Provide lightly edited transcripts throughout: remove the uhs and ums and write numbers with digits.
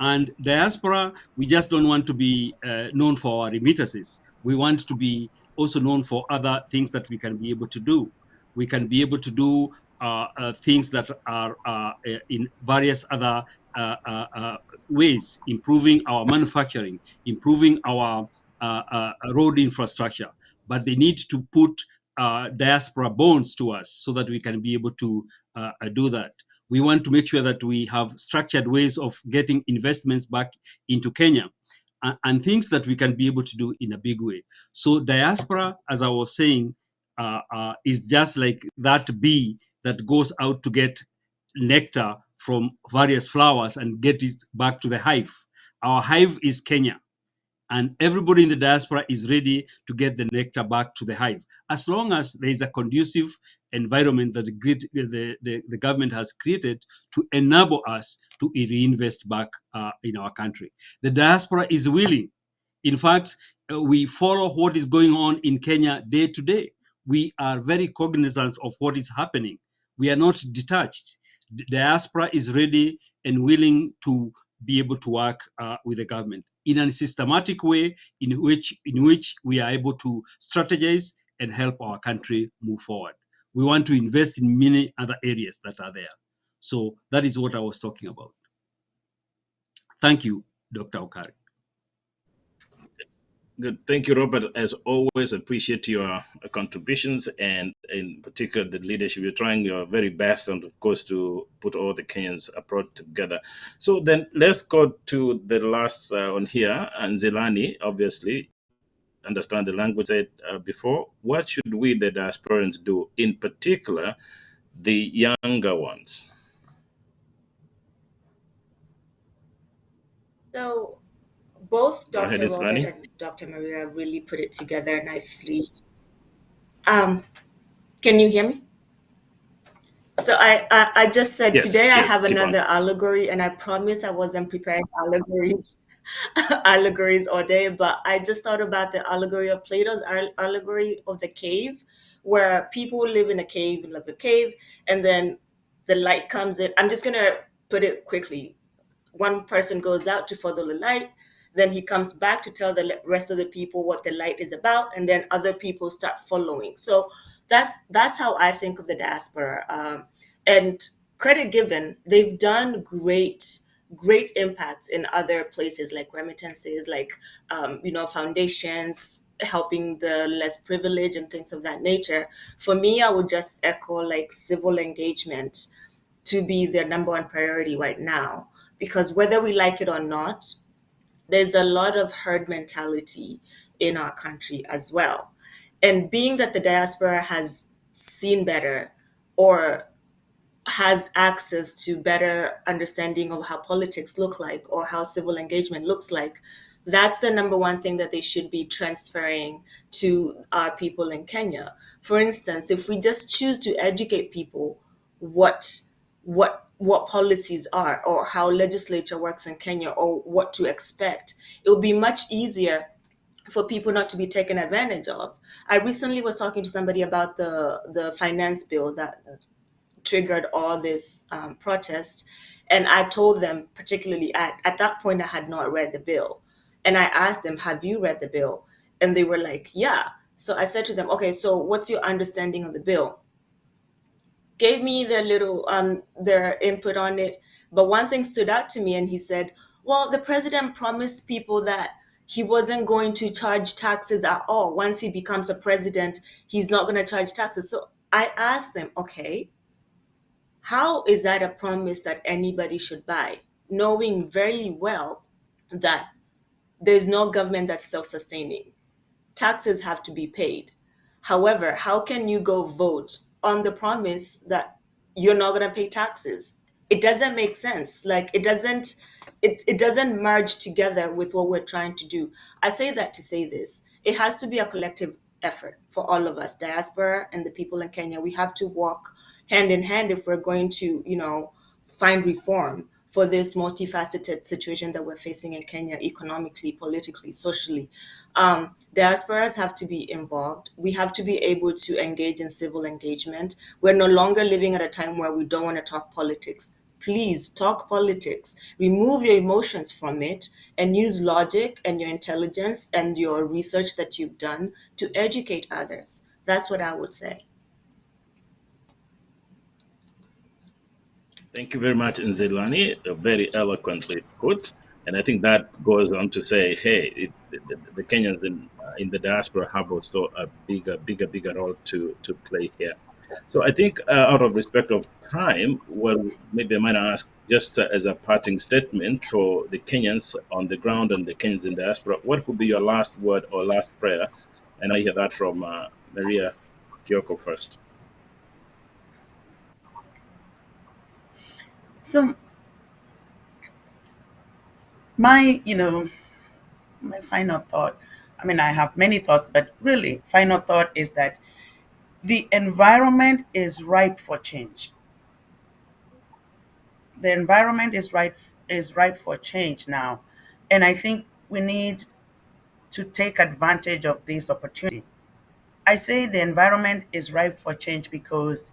And diaspora, we just don't want to be known for our remittances. We want to be also known for other things that we can be able to do. We can be able to do things that are in various other ways, improving our manufacturing, improving our road infrastructure. But they need to put diaspora bonds to us so that we can be able to do that. We want to make sure that we have structured ways of getting investments back into Kenya and things that we can be able to do in a big way. So diaspora, as I was saying, is just like that bee that goes out to get nectar from various flowers and get it back to the hive. Our hive is Kenya, and everybody in the diaspora is ready to get the nectar back to the hive, as long as there is a conducive environment that the government has created to enable us to reinvest back in our country. The diaspora is willing. In fact, we follow what is going on in Kenya day to day. We are very cognizant of what is happening. We are not detached. The diaspora is ready and willing to be able to work with the government in a systematic way in which we are able to strategize and help our country move forward. We want to invest in many other areas that are there. So that is what I was talking about. Thank you, Dr. Okari. Good. Thank you, Robert. As always, appreciate your contributions and in particular the leadership. You're trying your very best and of course to put all the Kenyans abroad together. So then let's go to the last one here, and Zelani, obviously, understand the language said before. What should we, the diasporans, do, in particular, the younger ones? So both Go ahead, Dr. Robert Zelani. and Dr. Maria really put it together nicely. Can you hear me? So I just said Yes, today I yes, have keep on. another allegory, and I promise I wasn't preparing allegories, allegories all day, but I just thought about the allegory of Plato's allegory of the cave, where people live in a cave and live in a cave, and then the light comes in. I'm just gonna put it quickly. One person goes out to follow the light, then he comes back to tell the rest of the people what the light is about, and then other people start following. So that's how I think of the diaspora. And credit given, they've done great impacts in other places like remittances, like foundations, helping the less privileged and things of that nature. For me, I would just echo like civil engagement to be their number one priority right now, because whether we like it or not, there's a lot of herd mentality in our country as well. And being that the diaspora has seen better or has access to better understanding of how politics look like or how civil engagement looks like, that's the number one thing that they should be transferring to our people in Kenya. For instance, if we just choose to educate people what what policies are or how legislature works in Kenya or what to expect, it will be much easier for people not to be taken advantage of. I recently was talking to somebody about the finance bill that triggered all this protest. And I told them, particularly at that point, I had not read the bill. And I asked them, have you read the bill? And they were like, yeah. So I said to them, okay, so what's your understanding of the bill? Gave me their little, their input on it. But one thing stood out to me, and he said, well, the president promised people that he wasn't going to charge taxes at all. Once he becomes a president, he's not going to charge taxes. So I asked them, okay, how is that a promise that anybody should buy, knowing very well that there's no government that's self sustaining? Taxes have to be paid. However, how can you go vote on the promise that you're not going to pay taxes? It doesn't make sense. Like it doesn't merge together with what we're trying to do. I say that to say this. It has to be a collective effort for all of us, diaspora and the people in Kenya. We have to walk hand in hand if we're going to, find reform for this multifaceted situation that we're facing in Kenya, economically, politically, socially. Diasporas have to be involved. We have to be able to engage in civil engagement. We're no longer living at a time where we don't want to talk politics. Please talk politics. Remove your emotions from it and use logic and your intelligence and your research that you've done to educate others. That's what I would say. Thank you very much, Nzilani. Very eloquently put. And I think that goes on to say, hey, the Kenyans in the diaspora have also a bigger role to play here. So I think out of respect of time, well, maybe I might ask just as a parting statement for the Kenyans on the ground and the Kenyans in diaspora, what would be your last word or last prayer? And I hear that from Maria Kyoko first. So my, my final thought, I mean, I have many thoughts, but really, final thought is that the environment is ripe for change. The environment is ripe for change now, and I think we need to take advantage of this opportunity. I say the environment is ripe for change because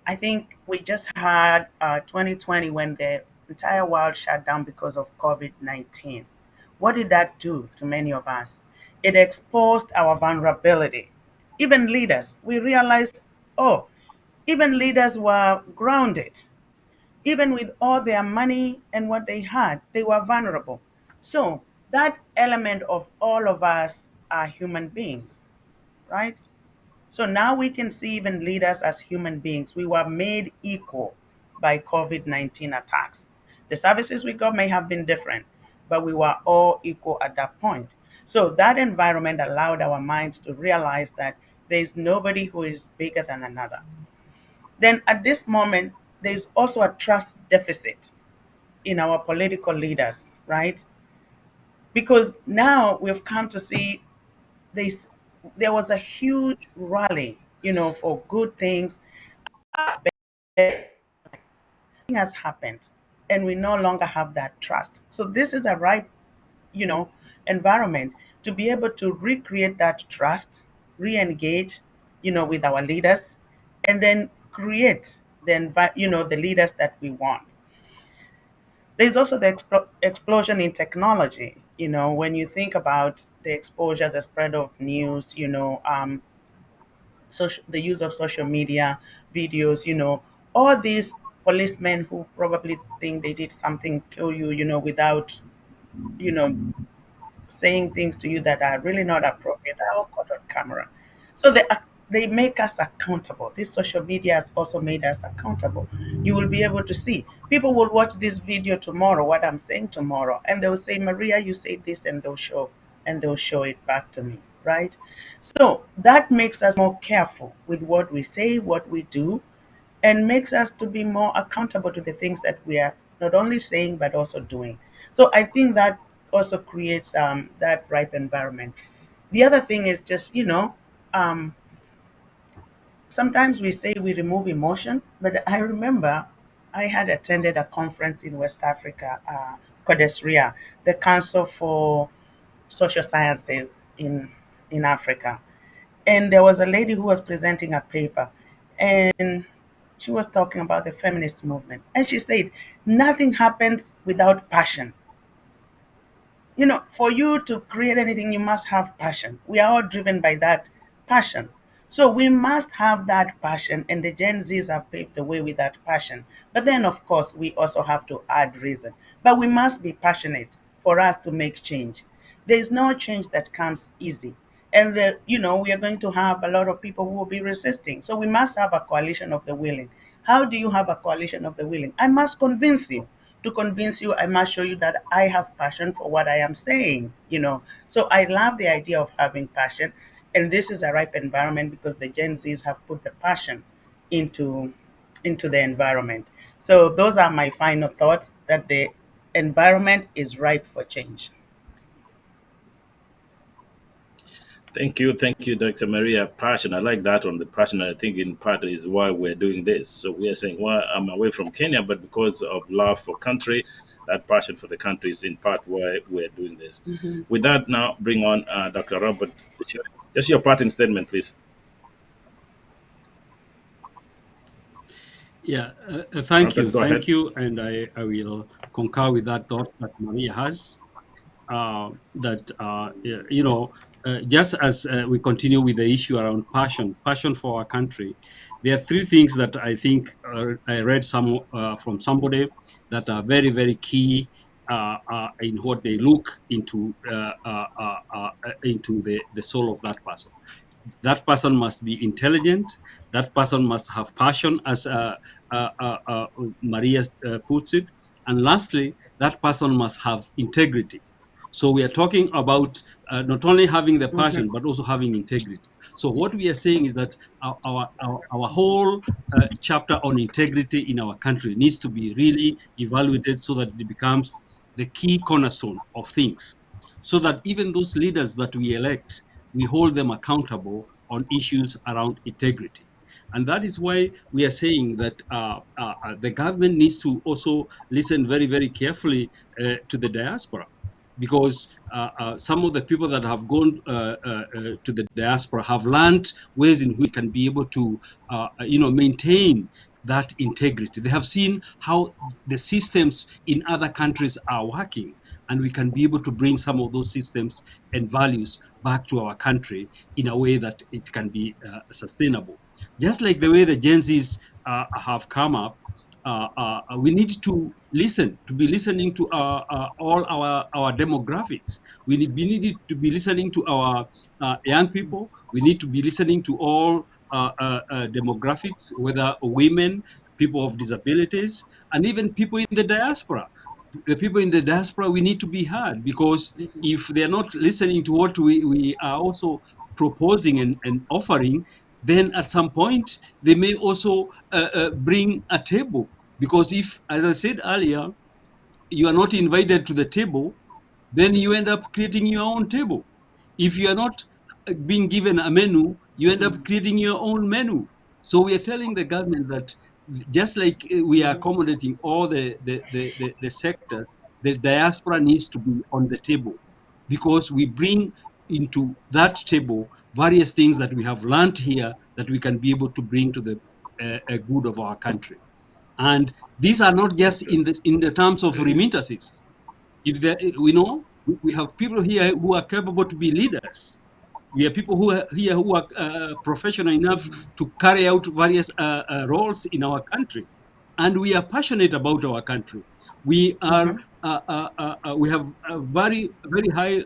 I think we just had 2020 when the entire world shut down because of COVID-19. What did that do to many of us? It exposed our vulnerability. Even leaders, we realized, oh, even leaders were grounded. Even with all their money and what they had, they were vulnerable. So that element of all of us are human beings, right? So now we can see even leaders as human beings. We were made equal by COVID-19 attacks. The services we got may have been different, but we were all equal at that point. So that environment allowed our minds to realize that there is nobody who is bigger than another. Then at this moment, there's also a trust deficit in our political leaders, right? Because now we've come to see this, there was a huge rally, for good things. Has happened, and we no longer have that trust. So this is a right, you know, environment to be able to recreate that trust, re-engage, with our leaders, and then create the leaders that we want. There's also the explosion in technology. When you think about the exposure, the spread of news, the use of social media, videos, all these policemen who probably think they did something, kill you, without, you know, saying things to you that are really not appropriate, are all caught on camera. So they make us accountable. This social media has also made us accountable. You will be able to see. People will watch this video tomorrow, what I'm saying tomorrow, and they'll say, Maria, you said this, and they'll show it back to me, right? So that makes us more careful with what we say, what we do, and makes us to be more accountable to the things that we are not only saying but also doing. So I think that also creates that ripe environment. The other thing is just um, sometimes we say we remove emotion, but I remember I had attended a conference in West Africa, KDRTV, the Council for Social Sciences in Africa, and there was a lady who was presenting a paper, and she was talking about the feminist movement, and she said nothing happens without passion. For you to create anything, you must have passion. We are all driven by that passion. So we must have that passion, and the Gen Zs have paved the way with that passion. But then, of course, we also have to add reason. But we must be passionate for us to make change. There is no change that comes easy. And we are going to have a lot of people who will be resisting. So we must have a coalition of the willing. How do you have a coalition of the willing? I must convince you. To convince you, I must show you that I have passion for what I am saying. So I love the idea of having passion. And this is a ripe environment because the Gen Zs have put the passion into into the environment. So those are my final thoughts, that the environment is ripe for change. Thank you, Dr. Maria. Passion, I like that one. The passion, I think, in part is why we're doing this. So we are saying, well, I'm away from Kenya, but because of love for country, that passion for the country is in part why we're doing this. Mhm. With that, now bring on Dr. Robert. Just your parting statement, please. Yeah, thank you, Robert, go ahead. thank you, and I will concur with that thought that Maria has. That just as we continue with the issue around passion for our country, there are three things that I think I read from somebody that are very very key in what they look into the soul of that person. That person must be intelligent. That person must have passion, as Maria puts it. And lastly, that person must have integrity. So we are talking about not only having the Mhm. passion, but also having integrity. So what we are saying is that our whole chapter on integrity in our country needs to be really evaluated so that it becomes the key cornerstone of things. So that even those leaders that we elect, we hold them accountable on issues around integrity. And that is why we are saying that the government needs to also listen very, very carefully to the diaspora, because some of the people that have gone to the diaspora have learned ways in which we can be able to, maintain that integrity. They have seen how the systems in other countries are working, and we can be able to bring some of those systems and values back to our country in a way that it can be sustainable. Just like the way the Gen Zs have come up, we need to listen, to be listening to all our demographics. We need to be listening to our young people. We need to be listening to all demographics, whether women, people of disabilities, and even people in the diaspora. The people in the diaspora, we need to be heard, because if they're not listening to what we are also proposing and offering, then at some point they may also bring a table. Because if, as I said earlier, you are not invited to the table, then you end up creating your own table. If you are not being given a menu, you end up creating your own menu. So we are telling the government that just like we are accommodating all the sectors, the diaspora needs to be on the table, because we bring into that table various things that we have learned here that we can be able to bring to the good of our country. And these are not just Okay. in the terms of remittances. If there, we know we have people here who are capable to be leaders. We have people who are here who are professional enough to carry out various roles in our country, and we are passionate about our country. We are Mhm. we have very very high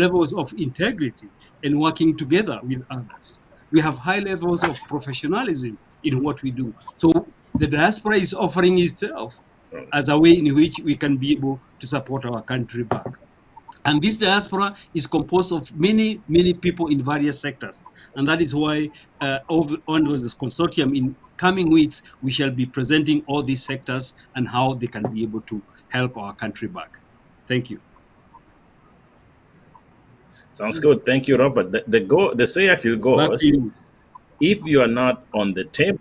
levels of integrity in working together with others. We have high levels of professionalism in what we do. So the diaspora is offering itself So, as a way in which we can be able to support our country back. And this diaspora is composed of many, many people in various sectors. And that is why under this consortium in coming weeks, we shall be presenting all these sectors and how they can be able to help our country back. Thank you. sounds good. Thank you, Robert. The say actually Back to goes, you. if you are not on the table,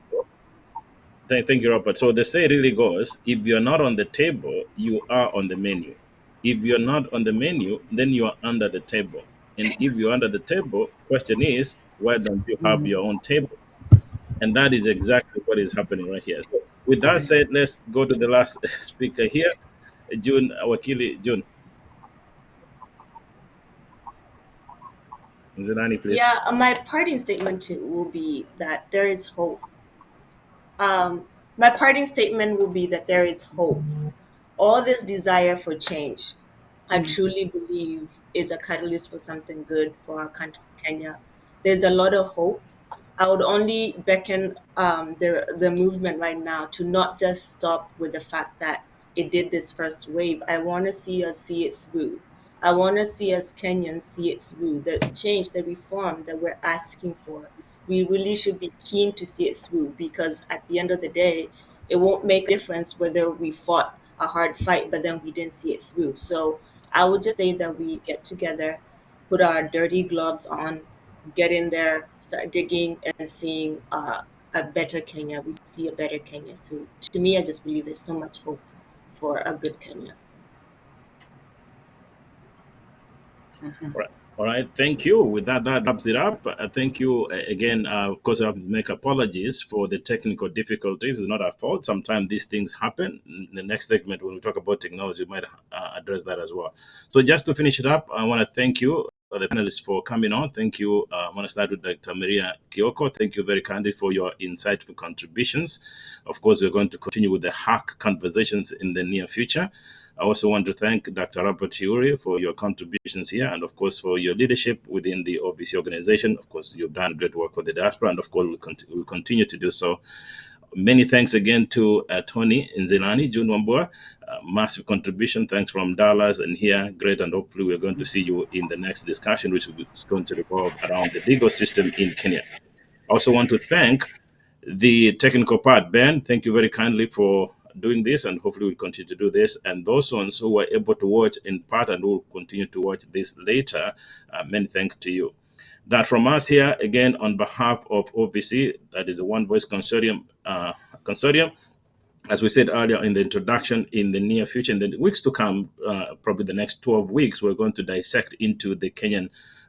thank you, Robert. So the say really goes, if you're not on the table, you are on the menu. If you're not on the menu, then you are under the table. And if you're under the table, question is, why don't you have Mhm. your own table? And that is exactly what is happening right here. So with that said, let's go to the last speaker here, June Wakili. June Nzanani, please. Yeah, my parting statement too will be that there is hope. My parting statement will be that there is hope. All this desire for change, I truly believe, is a catalyst for something good for our country, Kenya. There's a lot of hope. I would only beckon the movement right now to not just stop with the fact that it did this first wave. I want to see us see it through. I want to see us Kenyans see it through. The change, the reform that we're asking for, we really should be keen to see it through, because at the end of the day, it won't make a difference whether we fought a hard fight, but then we didn't see it through. So I would just say that we get together, put our dirty gloves on, get in there, start digging and seeing a better Kenya. We see a better Kenya through. To me, I just believe there's so much hope for a good Kenya. Right. All right, thank you. With that, that wraps it up. Thank you again. Of course, I have to make apologies for the technical difficulties. It's not our fault. Sometimes these things happen. In the next segment, when we talk about technology, we might address that as well. So, just to finish it up, I want to thank you, the panelists, for coming on. Thank you. I want to start with Dr. Maria Kioko. Thank you very kindly for your insightful contributions. Of course, we're going to continue with the hack conversations in the near future. I also want to thank Dr. Robert Uri for your contributions here and, of course, for your leadership within the OVC organization. Of course, you've done great work with the diaspora, and, of course, we'll continue to do so. Many thanks again to Tony Nzilani, June Wambua. Massive contribution. Thanks from Dallas and here. Great. And hopefully we're going to see you in the next discussion, which is going to revolve around the legal system in Kenya. I also want to thank the technical part. Ben, thank you very kindly for doing this, and hopefully we'll continue to do this. And those ones who were able to watch in part and will continue to watch this later, many thanks to you. That from us here, again, on behalf of OVC, that is the One Voice Consortium, as we said earlier in the introduction, in the near future, in the weeks to come, probably the next 12 weeks, we're going to dissect into the Kenyan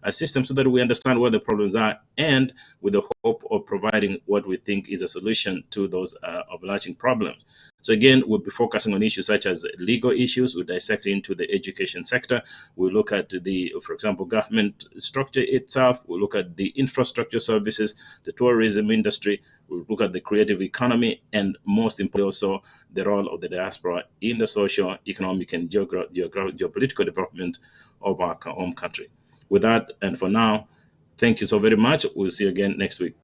system so that we understand where the problems are, and with the hope of providing what we think is a solution to those overarching problems. So again, we'll be focusing on issues such as legal issues. We'll dissect into the education sector. We'll look at the, for example, government structure itself. We'll look at the infrastructure services, the tourism industry. We'll look at the creative economy, and most importantly also the role of the diaspora in the social, economic, and geopolitical development of our home country. With that, and for now, thank you so very much. We'll see you again next week.